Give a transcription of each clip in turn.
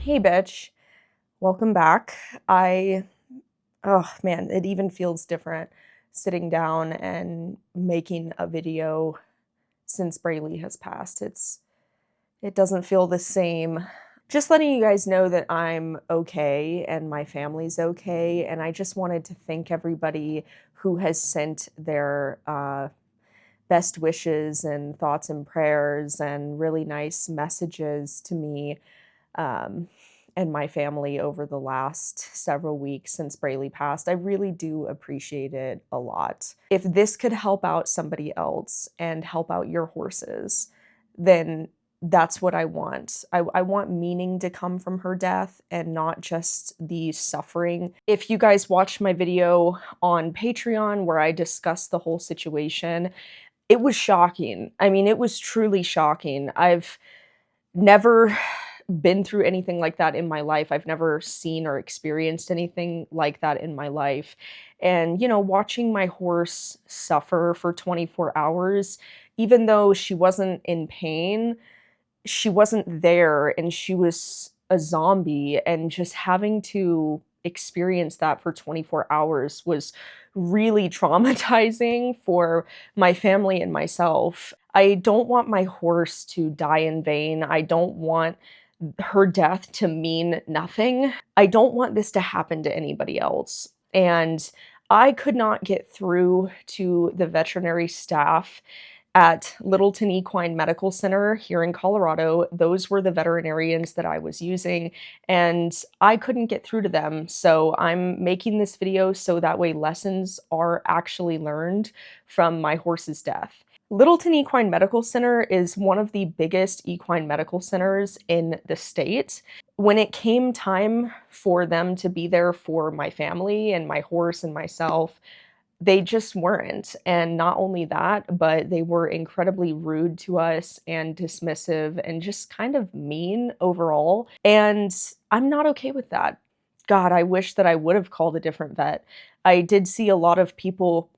Hey, bitch. Welcome back. Oh man, it even feels different sitting down and making a video since Brayley has passed. It doesn't feel the same. Just letting you guys know that I'm okay and my family's okay. And I just wanted to thank everybody who has sent their best wishes and thoughts and prayers and really nice messages to me um, and my family over the last several weeks since Brayley passed. I really do appreciate it a lot. If this could help out somebody else and help out your horses, then that's what I want. I want meaning to come from her death and not just the suffering. If you guys watched my video on Patreon where I discussed the whole situation, it was shocking. I mean, it was truly shocking. I've never been through anything like that in my life. I've never seen or experienced anything like that in my life. And, watching my horse suffer for 24 hours, even though she wasn't in pain, she wasn't there and she was a zombie, and just having to experience that for 24 hours was really traumatizing for my family and myself. I don't want my horse to die in vain. I don't want her death to mean nothing. I don't want this to happen to anybody else. And I could not get through to the veterinary staff at Littleton Equine Medical Center here in Colorado. Those were the veterinarians that I was using, and I couldn't get through to them. So I'm making this video so that way lessons are actually learned from my horse's death. Littleton Equine Medical Center is one of the biggest equine medical centers in the state. When it came time for them to be there for my family and my horse and myself, they just weren't. And not only that, but they were incredibly rude to us and dismissive and just kind of mean overall. And I'm not okay with that. God, I wish that I would have called a different vet. I did see a lot of people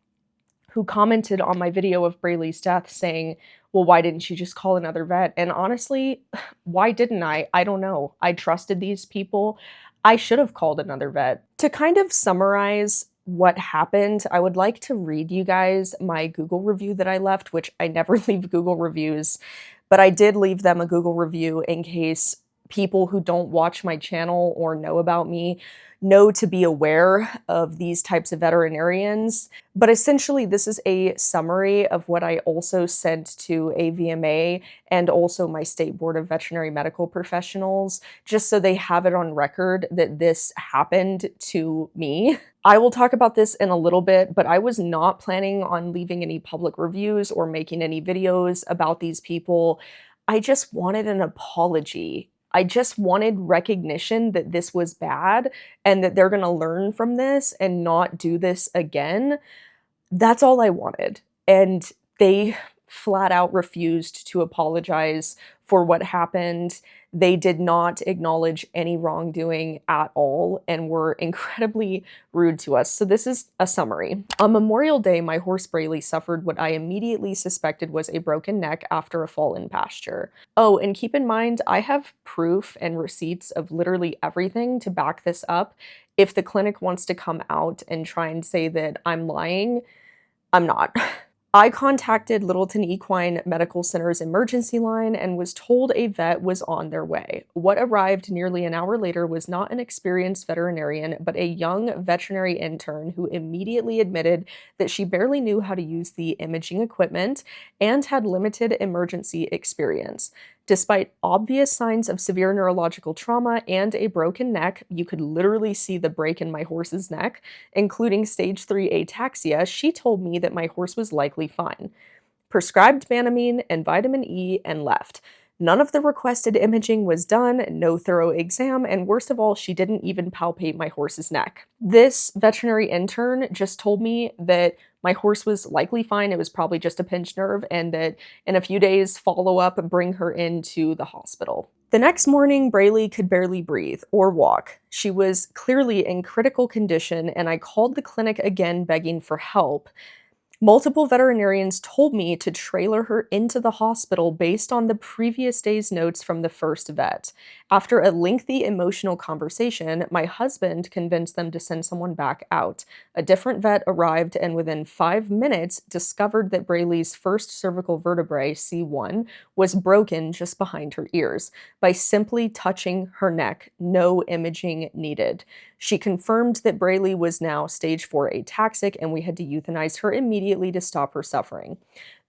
who commented on my video of Brayley's death saying, well, why didn't you just call another vet? And honestly, why didn't I? I don't know. I trusted these people. I should have called another vet. To kind of summarize what happened, I would like to read you guys my Google review that I left, which I never leave Google reviews, but I did leave them a Google review in case people who don't watch my channel or know about me know to be aware of these types of veterinarians. But essentially, this is a summary of what I also sent to AVMA and also my State Board of Veterinary Medical Professionals, just so they have it on record that this happened to me. I will talk about this in a little bit, but I was not planning on leaving any public reviews or making any videos about these people. I just wanted an apology. I just wanted recognition that this was bad and that they're going to learn from this and not do this again. That's all I wanted. And they flat out refused to apologize for what happened. They did not acknowledge any wrongdoing at all and were incredibly rude to us. So this is a summary. On Memorial Day, my horse Brayley suffered what I immediately suspected was a broken neck after a fall in pasture. Oh, and keep in mind, I have proof and receipts of literally everything to back this up. If the clinic wants to come out and try and say that I'm lying, I'm not. I contacted Littleton Equine Medical Center's emergency line and was told a vet was on their way. What arrived nearly an hour later was not an experienced veterinarian, but a young veterinary intern who immediately admitted that she barely knew how to use the imaging equipment and had limited emergency experience. Despite obvious signs of severe neurological trauma and a broken neck, you could literally see the break in my horse's neck, including stage 3 ataxia, she told me that my horse was likely fine. Prescribed Banamine and vitamin E and left. None of the requested imaging was done, no thorough exam, and worst of all, she didn't even palpate my horse's neck. This veterinary intern just told me that my horse was likely fine, it was probably just a pinched nerve, and that in a few days, follow up and bring her into the hospital. The next morning, Brayley could barely breathe or walk. She was clearly in critical condition, and I called the clinic again begging for help. Multiple veterinarians told me to trailer her into the hospital based on the previous day's notes from the first vet. After a lengthy emotional conversation, my husband convinced them to send someone back out. A different vet arrived and within 5 minutes discovered that Brayley's first cervical vertebrae, C1, was broken just behind her ears by simply touching her neck. No imaging needed. She confirmed that Brayley was now stage 4 ataxic and we had to euthanize her immediately to stop her suffering.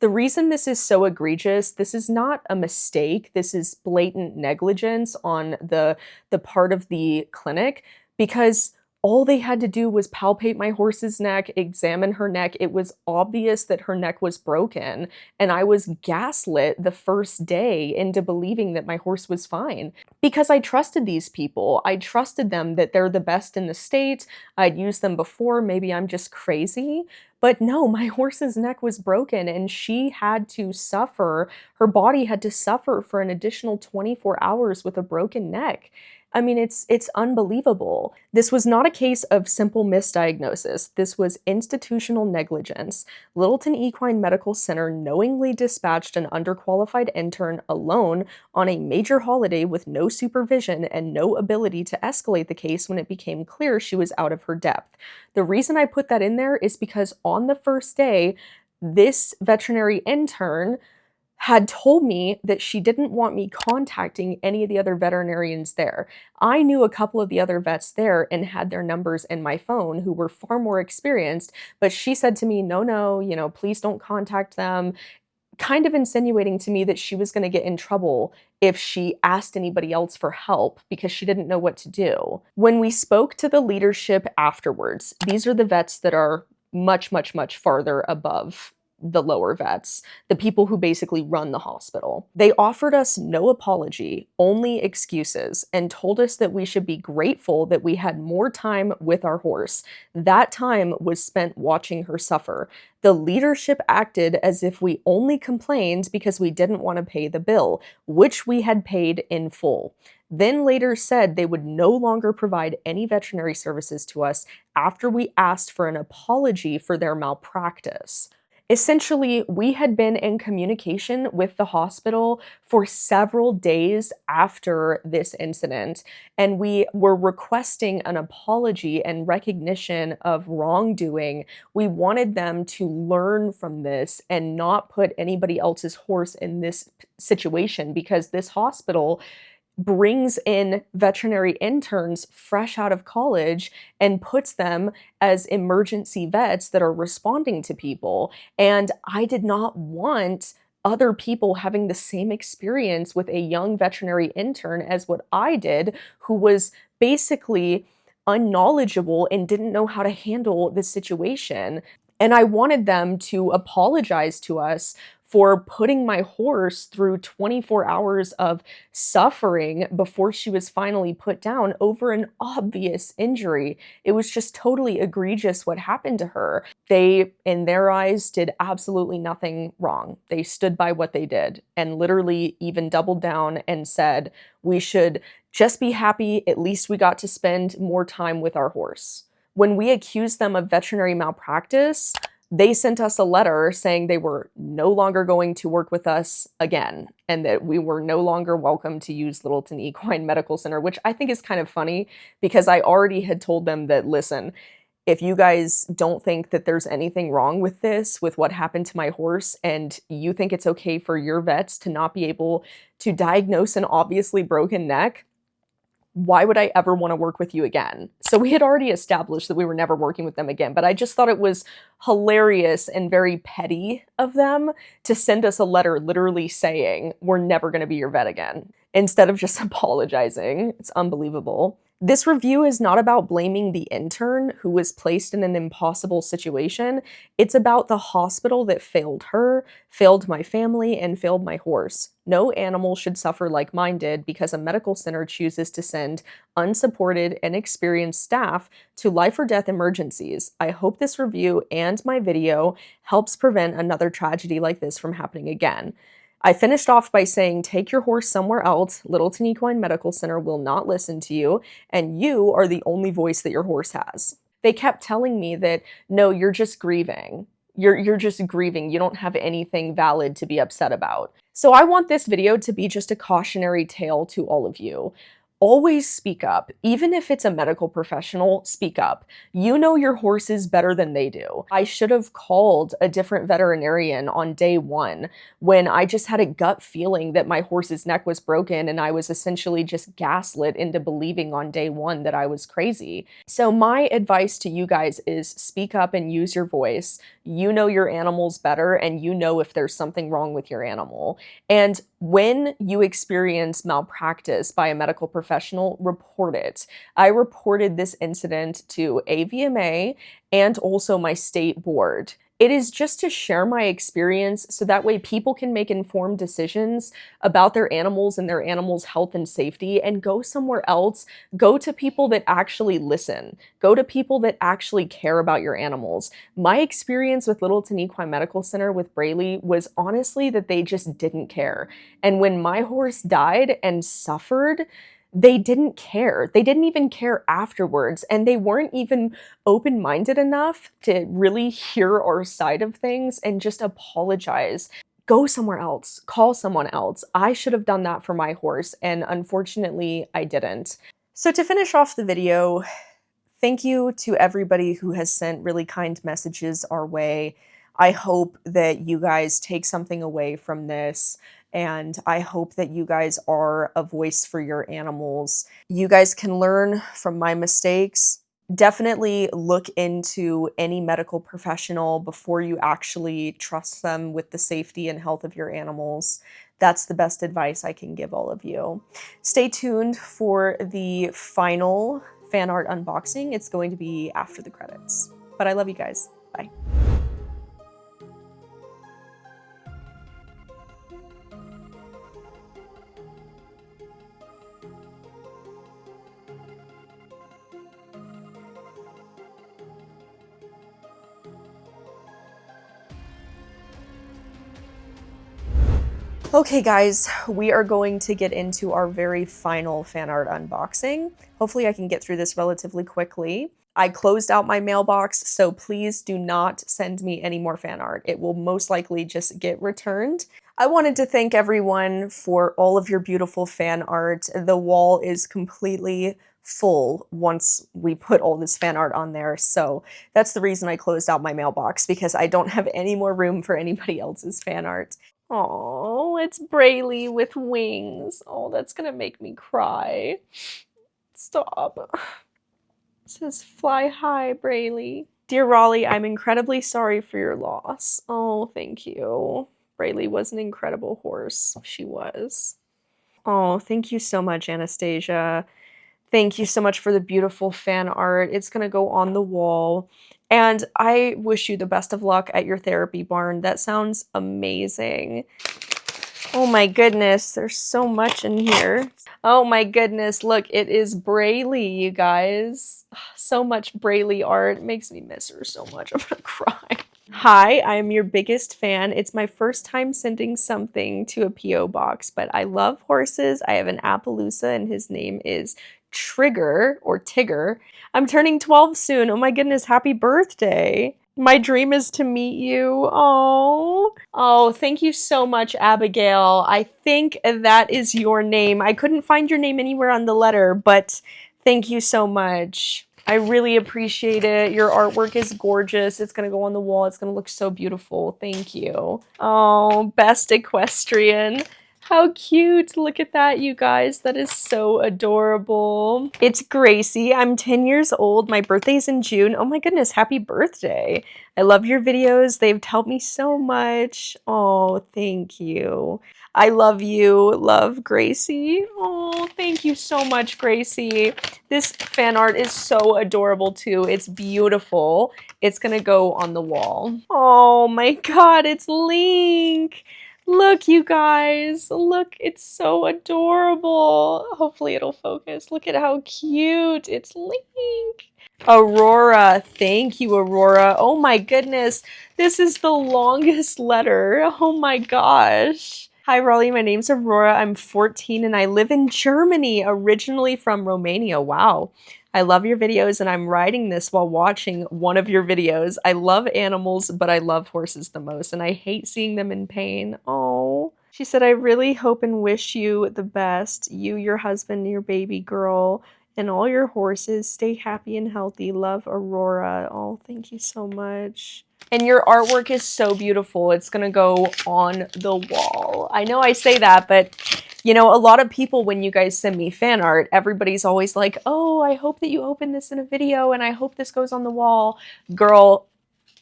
The reason this is so egregious, this is not a mistake, this is blatant negligence on the part of the clinic, because all they had to do was palpate my horse's neck, examine her neck. It was obvious that her neck was broken, and I was gaslit the first day into believing that my horse was fine because I trusted these people. I trusted them that they're the best in the state. I'd used them before. Maybe I'm just crazy. But no, my horse's neck was broken and she had to suffer. Her body had to suffer for an additional 24 hours with a broken neck. I mean, it's unbelievable. This was not a case of simple misdiagnosis. This was institutional negligence. Littleton Equine Medical Center knowingly dispatched an underqualified intern alone on a major holiday with no supervision and no ability to escalate the case when it became clear she was out of her depth. The reason I put that in there is because on the first day, this veterinary intern had told me that she didn't want me contacting any of the other veterinarians there. I knew a couple of the other vets there and had their numbers in my phone who were far more experienced, but she said to me, no, no, please don't contact them, kind of insinuating to me that she was going to get in trouble if she asked anybody else for help because she didn't know what to do. When we spoke to the leadership afterwards, these are the vets that are much, much, much farther above the lower vets, the people who basically run the hospital. They offered us no apology, only excuses, and told us that we should be grateful that we had more time with our horse. That time was spent watching her suffer. The leadership acted as if we only complained because we didn't want to pay the bill, which we had paid in full. Then later said they would no longer provide any veterinary services to us after we asked for an apology for their malpractice. Essentially, we had been in communication with the hospital for several days after this incident, and we were requesting an apology and recognition of wrongdoing. We wanted them to learn from this and not put anybody else's horse in this situation because this hospital brings in veterinary interns fresh out of college and puts them as emergency vets that are responding to people. And I did not want other people having the same experience with a young veterinary intern as what I did, who was basically unknowledgeable and didn't know how to handle the situation. And I wanted them to apologize to us for putting my horse through 24 hours of suffering before she was finally put down over an obvious injury. It was just totally egregious what happened to her. They, in their eyes, did absolutely nothing wrong. They stood by what they did and literally even doubled down and said, we should just be happy, at least we got to spend more time with our horse. When we accused them of veterinary malpractice, they sent us a letter saying they were no longer going to work with us again and that we were no longer welcome to use Littleton Equine Medical Center, which I think is kind of funny because I already had told them that, listen, if you guys don't think that there's anything wrong with this, with what happened to my horse, and you think it's okay for your vets to not be able to diagnose an obviously broken neck, why would I ever want to work with you again? So we had already established that we were never working with them again, but I just thought it was hilarious and very petty of them to send us a letter literally saying, we're never going to be your vet again, instead of just apologizing. It's unbelievable. This review is not about blaming the intern who was placed in an impossible situation. It's about the hospital that failed her, failed my family, and failed my horse. No animal should suffer like mine did because a medical center chooses to send unsupported, inexperienced staff to life or death emergencies. I hope this review and my video helps prevent another tragedy like this from happening again. I finished off by saying, take your horse somewhere else. Littleton Equine Medical Center will not listen to you, and you are the only voice that your horse has. They kept telling me that, no, you're just grieving. You're just grieving. You don't have anything valid to be upset about. So I want this video to be just a cautionary tale to all of you. Always speak up. Even if it's a medical professional, speak up. You know your horses better than they do. I should have called a different veterinarian on day one when I just had a gut feeling that my horse's neck was broken and I was essentially just gaslit into believing on day one that I was crazy. So my advice to you guys is speak up and use your voice. You know your animals better and you know if there's something wrong with your animal. And when you experience malpractice by a medical professional, report it. I reported this incident to AVMA and also my state board. It is just to share my experience so that way people can make informed decisions about their animals and their animals' health and safety and go somewhere else. Go to people that actually listen. Go to people that actually care about your animals. My experience with Littleton Equine Medical Center with Brayley was honestly that they just didn't care. And when my horse died and suffered, they didn't care. They didn't even care afterwards. And they weren't even open-minded enough to really hear our side of things and just apologize. Go somewhere else. Call someone else. I should have done that for my horse, and unfortunately, I didn't. So to finish off the video, thank you to everybody who has sent really kind messages our way. I hope that you guys take something away from this, and I hope that you guys are a voice for your animals. You guys can learn from my mistakes. Definitely look into any medical professional before you actually trust them with the safety and health of your animals. That's the best advice I can give all of you. Stay tuned for the final fan art unboxing. It's going to be after the credits. But I love you guys. Bye. Okay guys, we are going to get into our very final fan art unboxing. Hopefully I can get through this relatively quickly. I closed out my mailbox, so please do not send me any more fan art. It will most likely just get returned. I wanted to thank everyone for all of your beautiful fan art. The wall is completely full once we put all this fan art on there, so that's the reason I closed out my mailbox, because I don't have any more room for anybody else's fan art. Oh, it's Brayley with wings. Oh, that's gonna make me cry. Stop. It says, fly high, Brayley. Dear Raleigh, I'm incredibly sorry for your loss. Oh, thank you. Brayley was an incredible horse. She was. Oh, thank you so much, Anastasia. Thank you so much for the beautiful fan art. It's gonna go on the wall. And I wish you the best of luck at your therapy barn. That sounds amazing. Oh my goodness, there's so much in here. Oh my goodness, look, it is Brayley, you guys. So much Brayley art. It makes me miss her so much. I'm gonna cry. Hi, I am your biggest fan. It's my first time sending something to a P.O. box, but I love horses. I have an Appaloosa and his name is Trigger or Tigger. I'm turning 12 soon. Oh my goodness, happy birthday. My dream is to meet you. Oh, thank you so much, Abigail. I think that is your name. I couldn't find your name anywhere on the letter, but thank you so much. I really appreciate it. Your artwork is gorgeous. It's gonna go on the wall. It's gonna look so beautiful. Thank you. Oh, best equestrian. How cute. Look at that, you guys. That is so adorable. It's Gracie. I'm 10 years old. My birthday's in June. Oh my goodness, happy birthday. I love your videos. They've helped me so much. Oh, thank you. I love you. Love, Gracie. Oh, thank you so much, Gracie. This fan art is so adorable too. It's beautiful. It's gonna go on the wall. Oh my god, it's Link. Look, you guys. Look, it's so adorable. Hopefully it'll focus. Look at how cute. It's Link. Aurora. Thank you, Aurora. Oh my goodness. This is the longest letter. Oh my gosh. Hi, Raleigh. My name's Aurora. I'm 14 and I live in Germany, originally from Romania. Wow. I love your videos and I'm writing this while watching one of your videos. I love animals, but I love horses the most and I hate seeing them in pain. Oh. She said, I really hope and wish you the best. You, your husband, your baby girl, and all your horses. Stay happy and healthy. Love, Aurora. Oh, thank you so much. And your artwork is so beautiful. It's gonna go on the wall. I know I say that, but you know, a lot of people, when you guys send me fan art, everybody's always like, oh, I hope that you open this in a video and I hope this goes on the wall. Girl,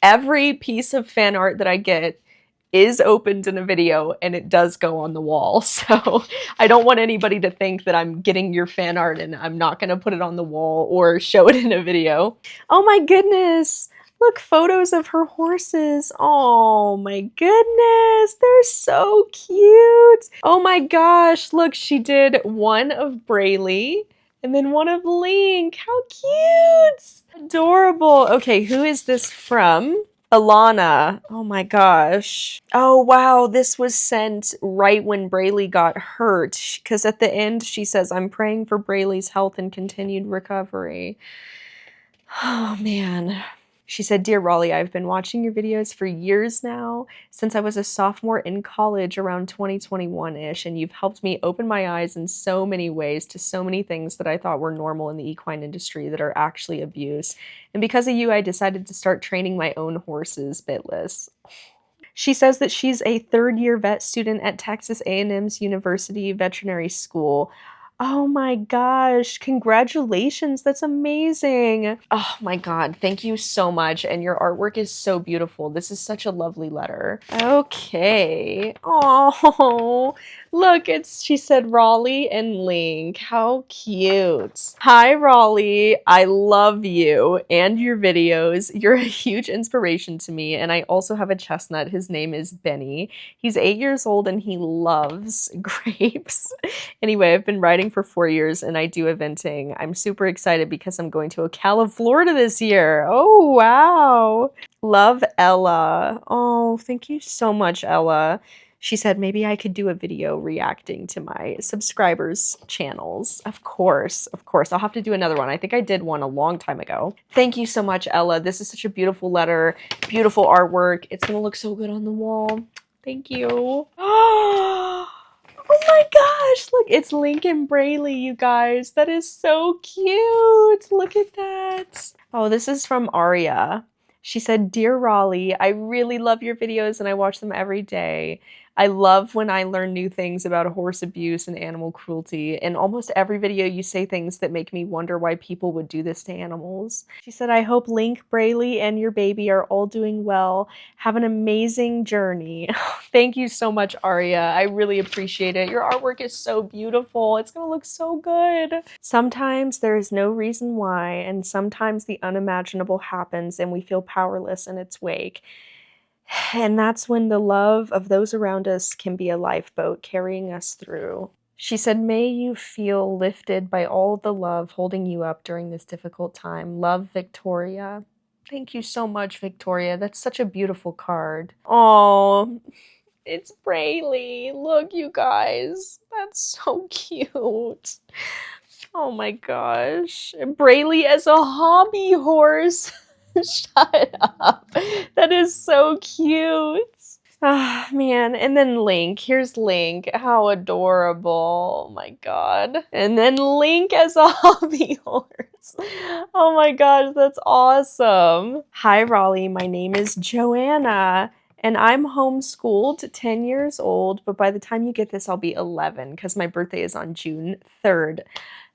every piece of fan art that I get is opened in a video and it does go on the wall. So I don't want anybody to think that I'm getting your fan art and I'm not going to put it on the wall or show it in a video. Oh my goodness. Look, photos of her horses. Oh my goodness. They're so cute. Oh my gosh. Look, she did one of Brayley and then one of Link. How cute. Adorable. Okay, who is this from? Alana. Oh my gosh. Oh wow, this was sent right when Brayley got hurt. Because at the end she says, I'm praying for Brayley's health and continued recovery. Oh man. She said, Dear Raleigh, I've been watching your videos for years now, since I was a sophomore in college around 2021-ish, and you've helped me open my eyes in so many ways to so many things that I thought were normal in the equine industry that are actually abuse. And because of you, I decided to start training my own horses, bitless. She says that she's a third-year vet student at Texas A&M's University Veterinary School. Oh my gosh, congratulations, that's amazing. Oh my god, thank you so much, and your artwork is so beautiful. This is such a lovely letter. Okay. Oh, look, she said Raleigh and Link. How cute. Hi, Raleigh. I love you and your videos. You're a huge inspiration to me, and I also have a chestnut. His name is Benny. He's 8 years old and he loves grapes. Anyway, I've been writing for 4 years and I do eventing. I'm super excited because I'm going to Ocala, Florida this year. Oh, wow. Love, Ella. Oh, thank you so much, Ella. She said maybe I could do a video reacting to my subscribers' channels. Of course, of course. I'll have to do another one. I think I did one a long time ago. Thank you so much, Ella. This is such a beautiful letter, beautiful artwork. It's gonna look so good on the wall. Thank you. Oh my gosh, look, it's Link and Brayley, you guys. That is so cute. Look at that. Oh, this is from Aria. She said, Dear Raleigh, I really love your videos and I watch them every day. I love when I learn new things about horse abuse and animal cruelty. In almost every video, you say things that make me wonder why people would do this to animals. She said, I hope Link, Brayley, and your baby are all doing well. Have an amazing journey. Thank you so much, Aria. I really appreciate it. Your artwork is so beautiful. It's gonna look so good. Sometimes there is no reason why, and sometimes the unimaginable happens and we feel powerless in its wake. And that's when the love of those around us can be a lifeboat carrying us through. She said, may you feel lifted by all the love holding you up during this difficult time. Love, Victoria. Thank you so much, Victoria. That's such a beautiful card. Oh, it's Brayley. Look, you guys. That's so cute. Oh my gosh. Brayley as a hobby horse. Shut up. That is so cute. Ah, man. And then Link. Here's Link. How adorable. Oh my god. And then Link as a hobby horse. Oh my gosh, that's awesome. Hi, Raleigh. My name is Joanna. And I'm homeschooled, 10 years old, but by the time you get this, I'll be 11 because my birthday is on June 3rd.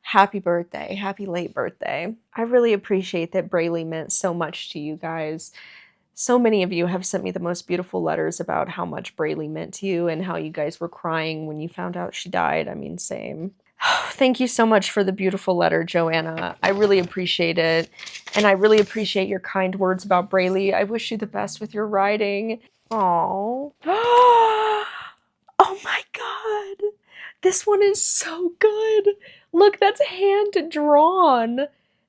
Happy birthday. Happy late birthday. I really appreciate that Brayley meant so much to you guys. So many of you have sent me the most beautiful letters about how much Brayley meant to you and how you guys were crying when you found out she died. I mean, same. Thank you so much for the beautiful letter, Joanna. I really appreciate it. And I really appreciate your kind words about Brayley. I wish you the best with your writing. Aww. Oh my god. This one is so good. Look, that's hand drawn.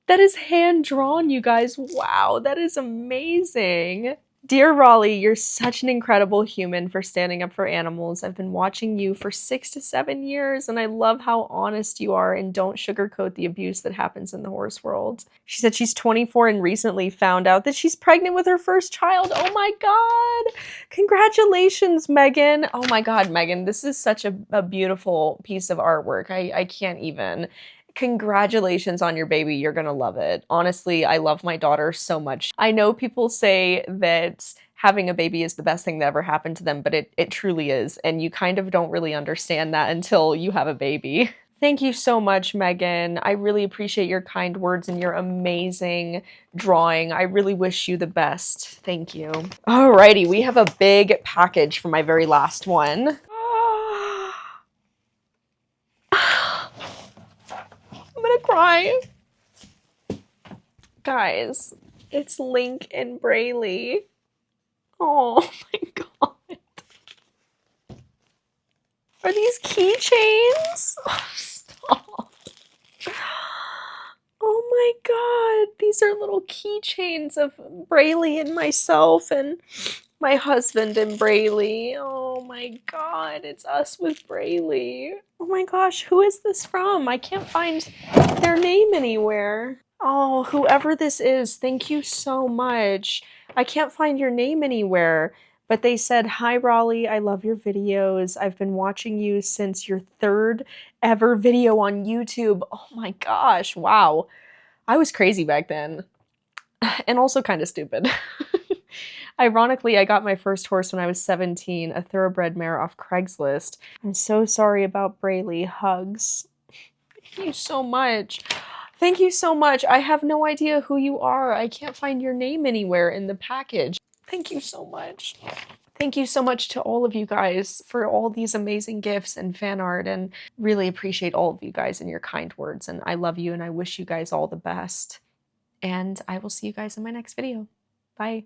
That is hand drawn, you guys. Wow, that is amazing. Dear Raleigh, you're such an incredible human for standing up for animals. I've been watching you for 6 to 7 years, and I love how honest you are and don't sugarcoat the abuse that happens in the horse world. She said she's 24 and recently found out that she's pregnant with her first child. Oh my God. Congratulations, Megan. Oh my God, Megan, this is such a beautiful piece of artwork. I can't even. Congratulations on your baby. You're gonna love it. Honestly, I love my daughter so much. I know people say that having a baby is the best thing that ever happened to them, but it truly is. And you kind of don't really understand that until you have a baby. Thank you so much, Megan. I really appreciate your kind words and your amazing drawing. I really wish you the best. Thank you. Alrighty, we have a big package for my very last one. I'm gonna cry. Guys, it's Link and Brayley. Oh my God. Are these keychains? Oh, stop. Oh my God. These are little keychains of Brayley and myself and my husband and Brayley. Oh my God. It's us with Brayley. Oh my gosh. Who is this from? I can't find their name anywhere. Oh, whoever this is, thank you so much. I can't find your name anywhere, but they said, "Hi, Raleigh. I love your videos. I've been watching you since your third ever video on YouTube." Oh my gosh. Wow. I was crazy back then and also kind of stupid. Ironically, I got my first horse when I was 17, a thoroughbred mare off Craigslist. I'm so sorry about Brayley. Hugs. Thank you so much. Thank you so much. I have no idea who you are. I can't find your name anywhere in the package. Thank you so much. Thank you so much to all of you guys for all these amazing gifts and fan art, and really appreciate all of you guys and your kind words. And I love you and I wish you guys all the best. And I will see you guys in my next video. Bye.